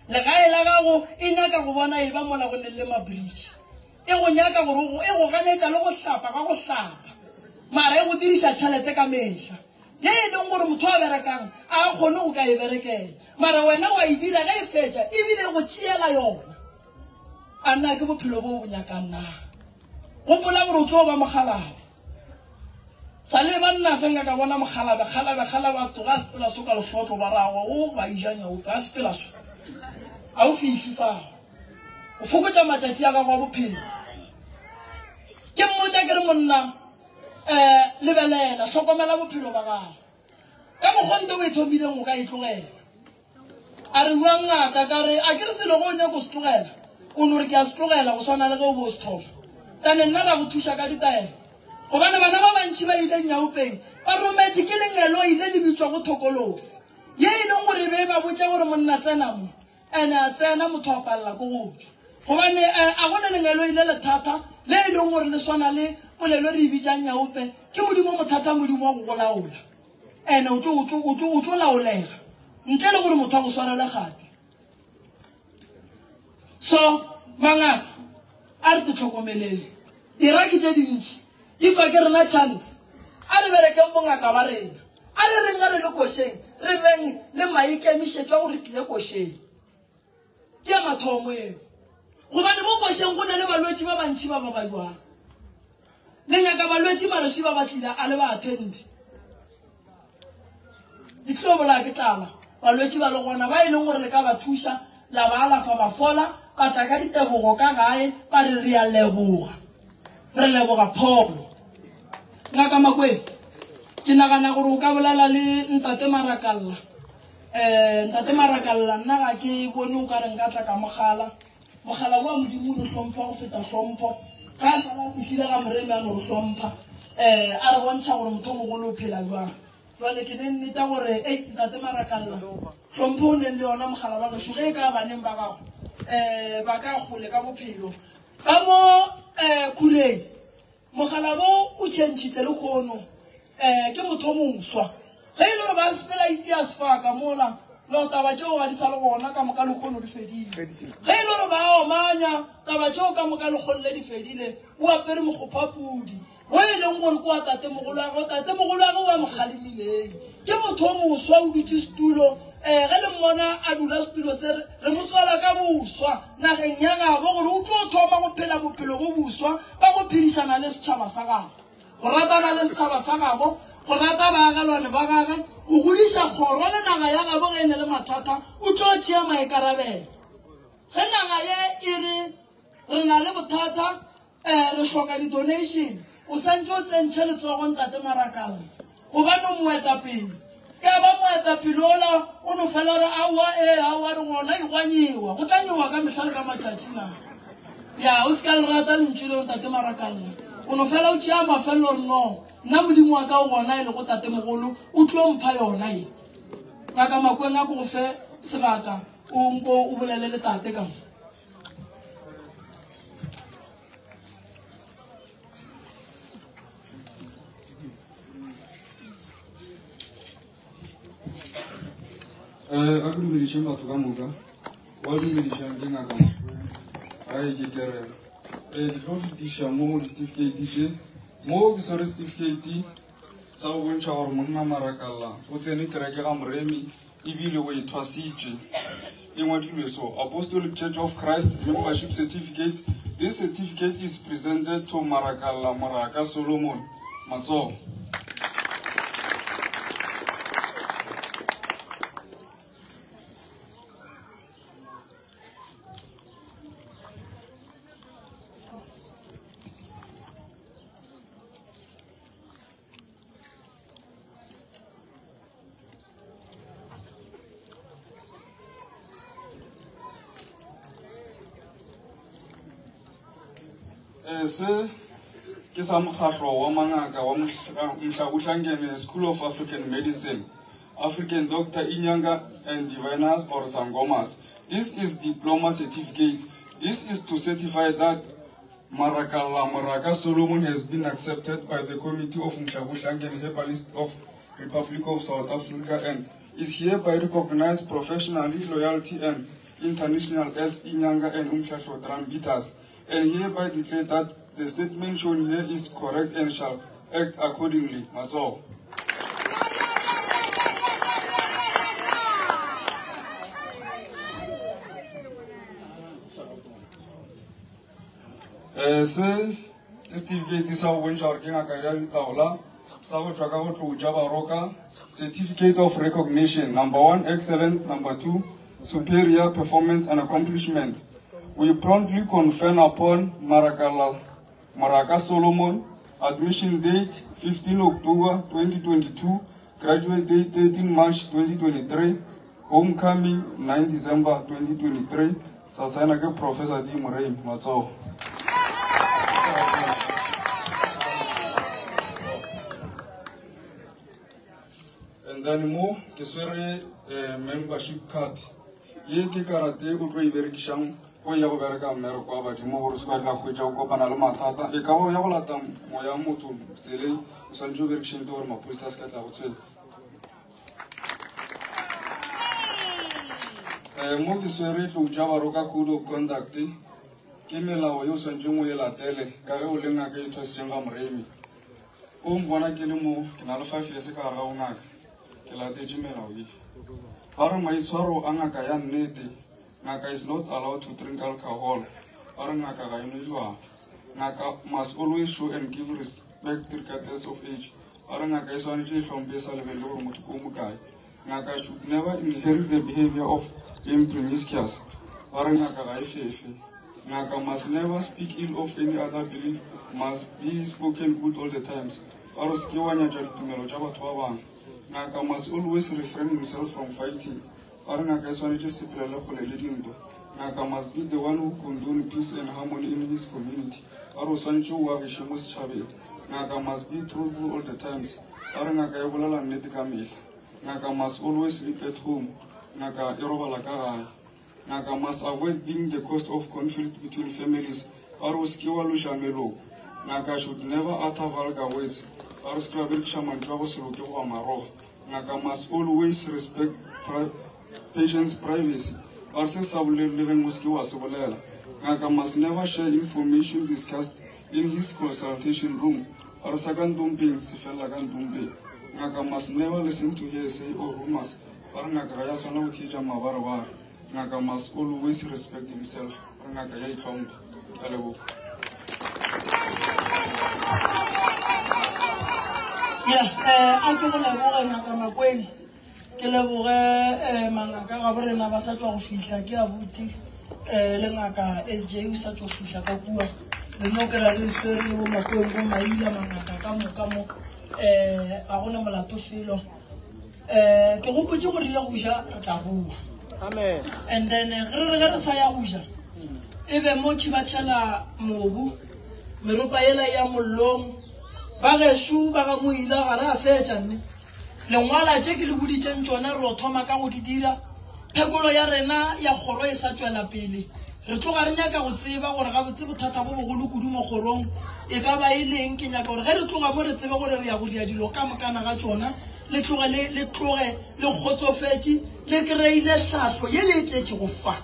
B: legae la gago e nyaka go bona e ba mola go ne le mabridge e go nyaka gore e go ganetša le go hlapa ga go hlapa mara e go diriša tšhelete ka mehla ye e leng gore motho a berekang a kgone go ka e berekela mara wena wa e dira ga e fetša ebile go tšeela yona a nna ke bophelo bo bo nyakang na gopola gore o tlo ba mogalabe sa le banna senga ka bona mogalabe khalabe to ga sepela so ka lefotlo ba rago o ba ijanya o ka sepela so a o fihle fa o fokotsa matšatši a gago a bophelo ke mmotša ke re monna lebelela hlokomela bophelo ba gago ka mokgonto o e thomileng o ka e tlogela a re bua ngaka ka re a ke re selo go nyaka go se tlogela o no re ke a se tlogela go swana le ge o bo se thoma tane nna la go thuša ka ditaelo gobane bana ba bantši ba ile Nyaupeng ba rometše ke lengelo ile le bitswa go thokolosi ye e leng gore be ba botša gore monna tsena mo ene a tsena motho a palela ko gotswa gobane a gone lengelo ile lethata le e leng gore le swana le polelo re e bitsang Nyaupe ke modimo mothata modimo wa go go laola ene o tlo laolega ntle le gore motho a go swarele gate so mangaka a re te tlhokomeleng diraki tše dintši di fa ke rena chance a re berekeng bongaka ba rena a re reng ga re le košeng re beng le maikemišetšo a gore tlile košeng ke ya mathomo eo gobane mo košeng go na le balwetši ba bantši ba ba jwang le nyaka balwetši mareši ba batlile a le ba attendi di tlo bola ke tlala balwetši ba le gona ba e leng gore le ka ba thuša la ba alafa ba fola ba tla ka ditebogo ka gae ba re re a leboga re leboga pholo ngaka Makweng ke nagana gore o ka bolela le ntate Marakalla nna ga ke bone o ka re nka tla ka mogala wa modimo le hlompha go feta hlompho ga a sala fihlile ga moremi a no hlompha a re bontšha gore motho mogolo o phela jwang jwale ke ne nneta gore ntate Marakalla hlompho o neng le yona mogala wa gešo ge e ka baneng ba gago ba ka gole ka bophelo ka mo Khureng mogala bo o tšhentšhitše le kgono ke motho moswa ge e le gore ba sepela iasfaka mola lo taba tšeo ga di sa le gona ka moka lekgono di fedile ge e le gore ba omanya taba tšeo ka moka lekgono le di fedile o apere mokgophapudi o e leng gore ko wa tatemogolo wa ge wa mogalemileng ke motho o moswa o dutse setulo ge le mmona a dula setulo se re mo tswala ka boswa nageng ya gabo gore o tlo thoma go phela bophelo bo boswa ba go phedišana le setšhaba sa gago go ratana le setšhaba sa gabo go rata baagalwane ba gage go godiša kgoro le naga ya gabo ge e ne le mathata o tlo tšea maikarabelo ge naga ye e re na le bothata re hloka di-donation o santse o tsentšhe letsogo ntate Marakalla gobane o moetapele ska ba moetapele ola o no fela gore awa re gona e gwanyiwa go tla nyiwa ka mehlale ka matšatši na ya o ska le rata lentšu leo ntate Marakalla o no fela o tšea mafelelo gore no nna modimo wa ka o gona e le go tatemogolo o tlo mpha yona e ngaka Makweng a go fe sebaka o nko o bolele le tate ka
D: aku dumedisang batho ka moka wa dumedisang ke ngaka ai ke kere ke tlo fetiša mo certificate tše mo ke swere certificate sa go bontšha gore monna Marakalla o tsene kereke ga Moremi ebile o ithwasitše e ngwadilwe so Apostolic Church of Christ membership certificate. This certificate is presented to Marakalla Moraka Solomon Matsogo. Se ke sa mokgatlo wa mangaka wa Mhlabuhlangene School of African Medicine, African Doctor Inyanga and Divinas or Sangomas. This is diploma certificate. This is to certify that Marakalla Moraka Solomon has been accepted by the Committee of Mhlabuhlangene Herbalist of Republic of South Africa and is hereby recognized professionally, loyalty and international as Inyanga and Umhlahlo Trambitas. And hereby declare that the statement shown here is correct and shall act accordingly. That's all. Certificate of recognition. Number 1, excellent. Number 2, superior performance and accomplishment. We promptly confer upon Maraka Solomon, admission date 15 October 2022, graduate date 13 March 2023, homecoming 9 December 2023. Sasanake Professor D. Murray Matso. And then more, Kiswere membership card. Ye Karate, Utwe Berikishang. O ya go bereka mmere kwa ba dimo go se ba tla go ja go kopana le mathata e ka bo ya go lata moya motho tsele o santse o berekisheng te gore mapodisa se ka tla go tshwela mo ke swere tlo ja ba roka code of conduct ke melao yo santse mo e latele ka ge o le ngaka e thwasitseng ga Moremi o mbona ke le mo ke na le 5 years ka ga o ngaka ke latetse melao e ba re maitshwaro a ngaka ya nnete. Naka is not allowed to drink alcohol. Or Naka Naka must always show and give respect regardless of age. Or Naka is only from Besa level or Mutukumukai. Naka should never inherit the behavior of being promiscuous. Or Naka Naka must never speak ill of any other belief, must be spoken good all the times. Or Skiwanya Jaltumelo Jabatwaban. Naka must always refrain himself from fighting. Naka must be the one who condone peace and harmony in his community. Naka must be truthful all the times. Naka must always sleep at home. Naka must avoid being the cause of conflict between families. Naka should never utter vulgar words. Naka must always respect patient's privacy. Naka must never share information discussed in his consultation room. Naka must never listen to hearsay or rumors. Naka must always respect himself.
B: I can never ke leboge mangaka ga borena ba sa tswa go fihla ke abuti le ngaka SJ o sa tswa fihla ka kua le no ke ra le swere bo Makweng go maila mangaka ka moka mo a gona molato felo ke go botse gore ya go ja re tla bua amen and then re sa ya go ja ebe mo ke ba tshela mobu meropa ela ya mollong ba ge shu ba ga moila ga ra fetsa nne lengwala tše ke le boditšeng tšona re o thoma ka go di dira phekolo ya rena ya kgoro e sa tšwela pele re tloga re nyaka go tseba gore gabotse bothata bo bogolo kudu mo kgorong e ka ba e leng ke nyaka gore ge re tloga mo re tsebe gore re ya go dia dilo ka mokana ga tšona le tloge le kgotsofetse le kry-ile tlhahlo ye le e tletše go fa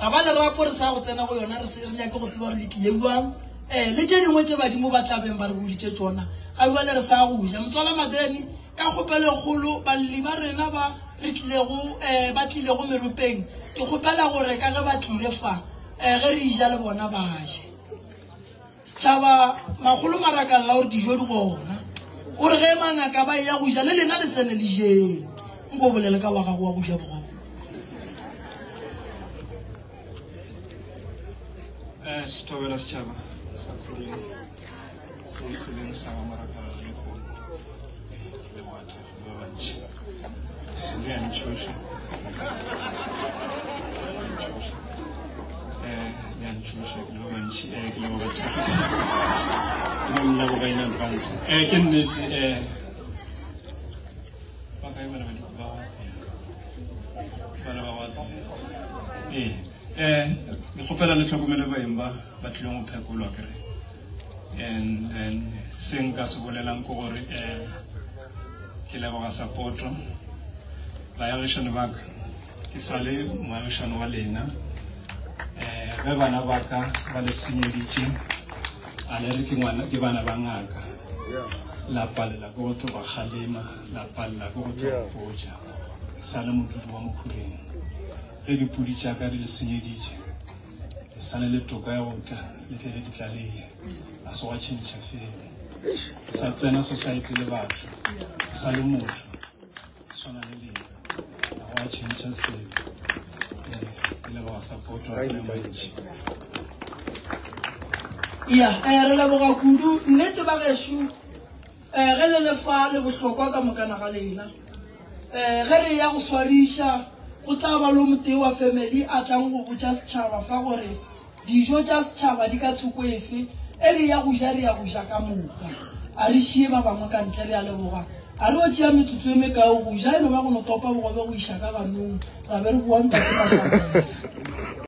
B: ga ba lerapo re sa go tsena go yona re nyake go tseba gore le tlile jwang le tše dingwe tše badimo ba tlabeng ba re boditše tšona ga jale re sa go ja motswala madeni ka kgopelo kgolo balli ba rena ba tlilego meropeng ke kgopela gore ka ge ba tlile fa ge re ija le bona ba je setšhaba magolo marakang la gore dijo di gona o re ge mangaka ba ya go ja le lena le tsene le jeng nko bolele ka wa gago wa go ja bogogo
D: Sitobela setšhaba sa Khoreng se se leng sa marakala le go le wata ba bantši le a ntšhoša le a ntšhoša ke le ba bantši ke le ba batagi ke nna go ba in advance ke nnete ba kae bana ba wata ke kgopela le tlhokomele baeng ba tlileng go phekolwa kere and se nka se bolelang ke gore ke leboga supporto baagišane ba ka ke sa le moagišane wa lena ge bana ba ka ba le senyeditše a le re ke bana ba ngaka la palela ke go tloga kgalema la palela ke go tloga poja ke sa le modudu wa Mokhoreng ge dipudi tša ka di le senyeditše e sa le toka ya gota le tle le ditlaleye a se wa tšhentšha fela ke sa tsena society le batho ke sa le motho ke swana le lena a go a tšhentšha selo ke leboga support wa le mantši
B: ya re leboga kudu nnete ba gešo ge le lefa le bohlokwa ka mokana ga lena ge re ya go swariša go tla ba lo moteo wa family a tlang go botša setšhaba fa gore dijo tša setšhaba di ka thoko efe e re ya go ja ka moka a re šie ba bangwe ka ntle re a leboga a re o tšea metsotso e mekao go ja eno ba go no topa bogobe go iša ka banong ra be re boantsa ke mašaa